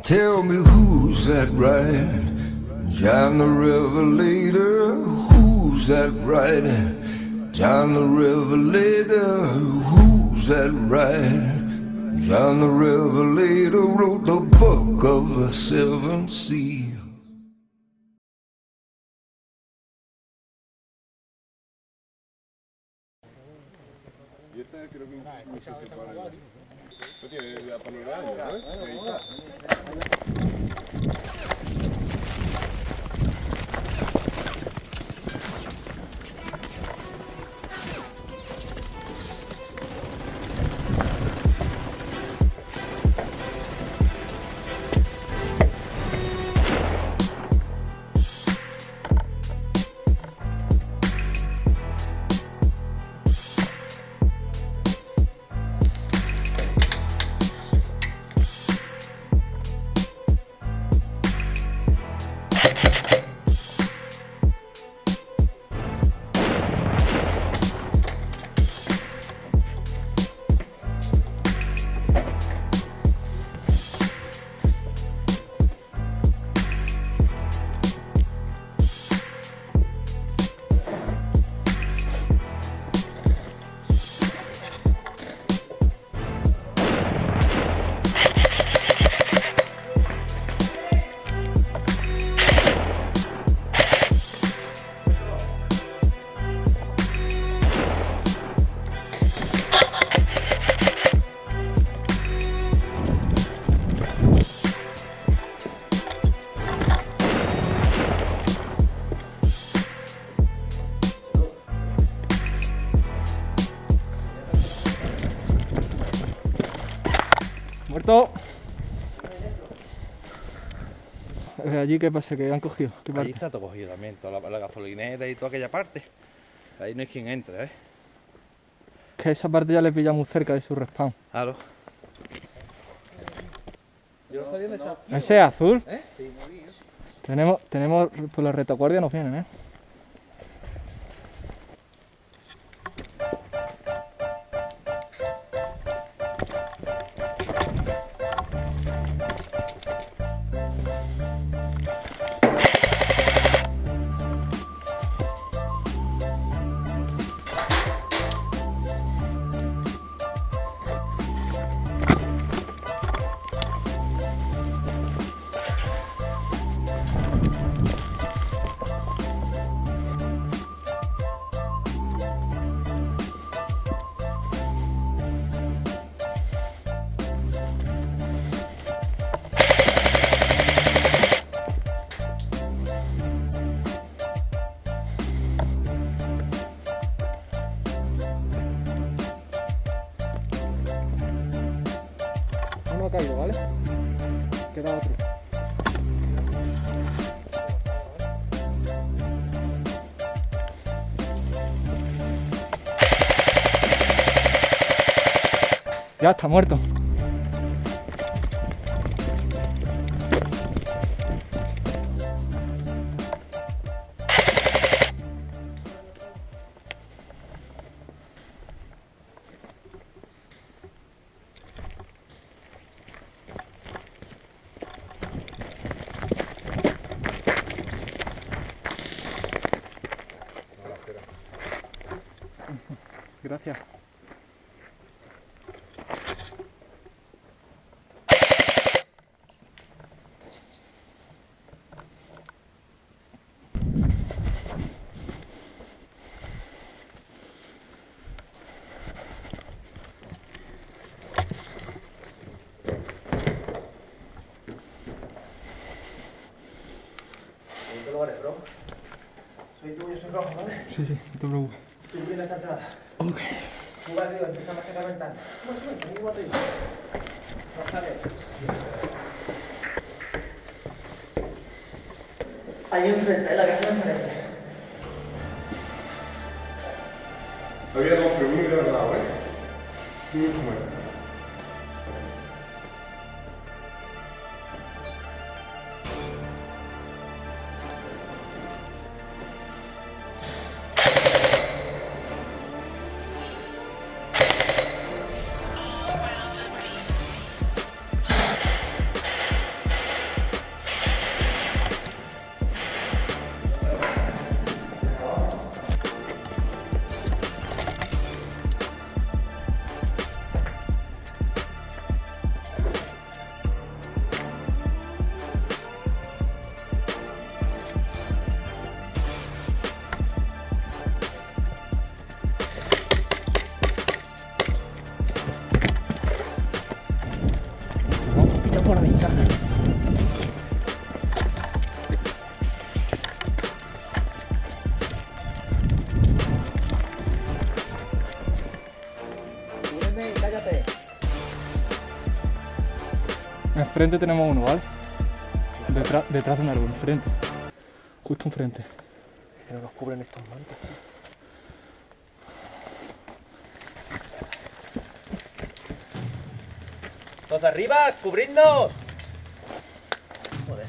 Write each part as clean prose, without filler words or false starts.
Tell me who's that right? John the Revelator. Who's that right? John the Revelator. Who's that right? John the Revelator wrote the book of the seven seals. Y esta creo que incluso se para allá. No tiene la panorámica, ¿no? Muerto. Allí, ¿qué pasa? ¿Que han cogido? ¿Qué Ahí parte? está todo cogido también, toda la gasolinera y toda aquella parte. Ahí no hay quien entre, ¿eh? Que esa parte ya le pilla muy cerca de su respawn. Claro. Yo no sabía dónde está. ¿Ese es azul? ¿Eh? Tenemos, pues los retaguardias nos vienen, ¿eh? Uno ha caído, ¿vale? Queda otro. Ya está muerto. Gracias. ¿En qué lugar es, bro? Soy tú, yo soy rojo, ¿vale? Sí, no te preocupes. Tú vienes a esta entrada. Ok. Suba, tío, empieza a machacar ventana. Sube, que mismo te digo. Bájale. Ahí enfrente, la casa de enfrente. Había dos, pero uno era al lado, ¿eh? Uno como era. por la ventana. Cúbreme y cállate. Enfrente tenemos uno, ¿vale? Detrás de un árbol, enfrente. Justo enfrente. Que no nos cubren estos mantos. ¡Los de arriba! ¡Cubridnos! Joder.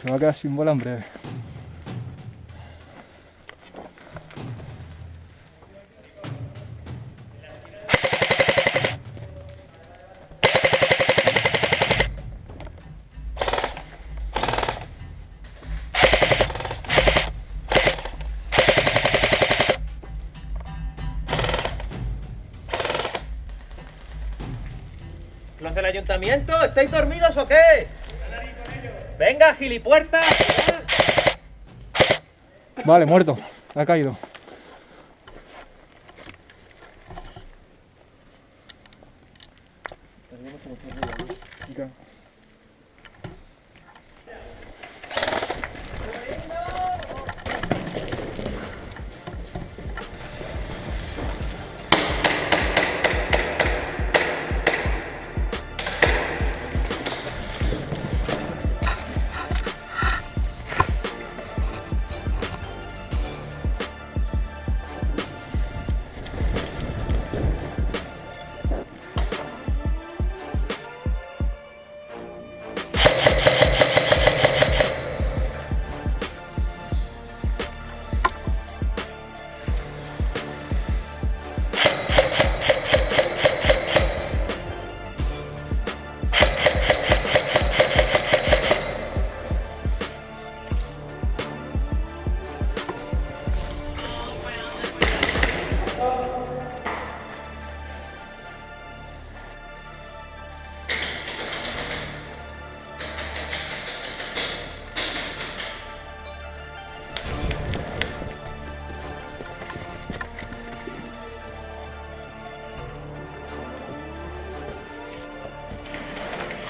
Se va a quedar sin bola en breve. ¿Los del ayuntamiento? ¿Estáis dormidos o qué? ¡Venga, gilipuerta! Vale, muerto. Ha caído.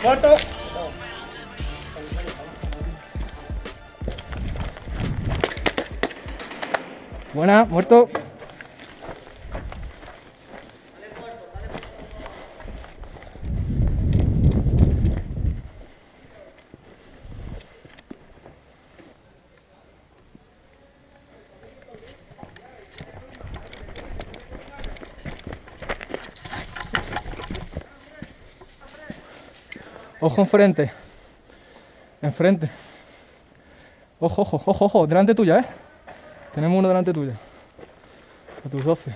¡Muerto! Buena, muerto. Ojo enfrente. Enfrente. Ojo, ojo, ojo, ojo. Delante tuya, ¿eh? Tenemos uno delante tuya. A tus 12.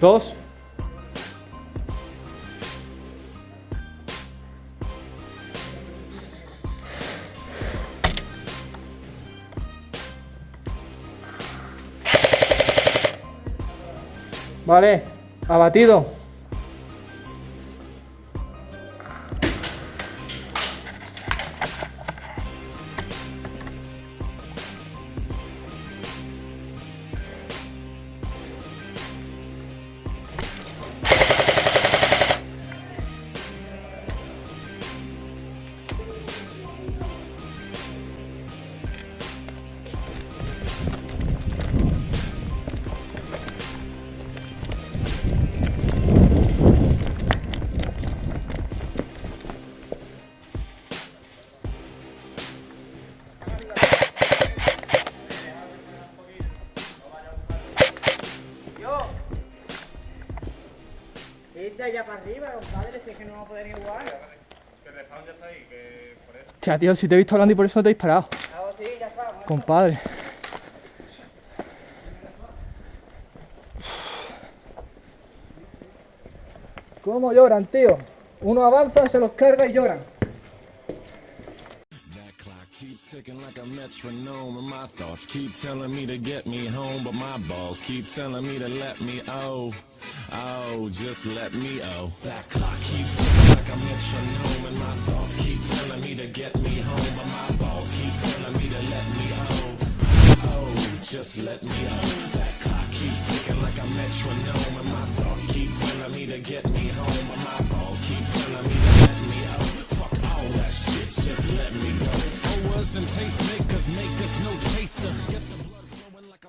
Dos. Vale, abatido. Irte ya para arriba, compadre, si es que no vamos a poder ni jugar. Que el respawn ya está ahí, que por eso. Cha, tío, si te he visto hablando y por eso no te he disparado. Ah, sí, ya está. Compadre. ¿Cómo lloran, tío? Uno avanza, se los carga y lloran. That clock keeps ticking like a metronome, and my thoughts keep telling me to get me home, but my balls keep telling me to let me just let me That clock keeps ticking like a metronome, and my thoughts keep telling me to get me home, but my balls keep telling me to let me just let me That clock keeps ticking like a metronome, and my thoughts keep telling me to get me home, but my balls keep telling me to let me Fuck all that shit, just let me go. Owers and tastemakers make us no chaser. Gets the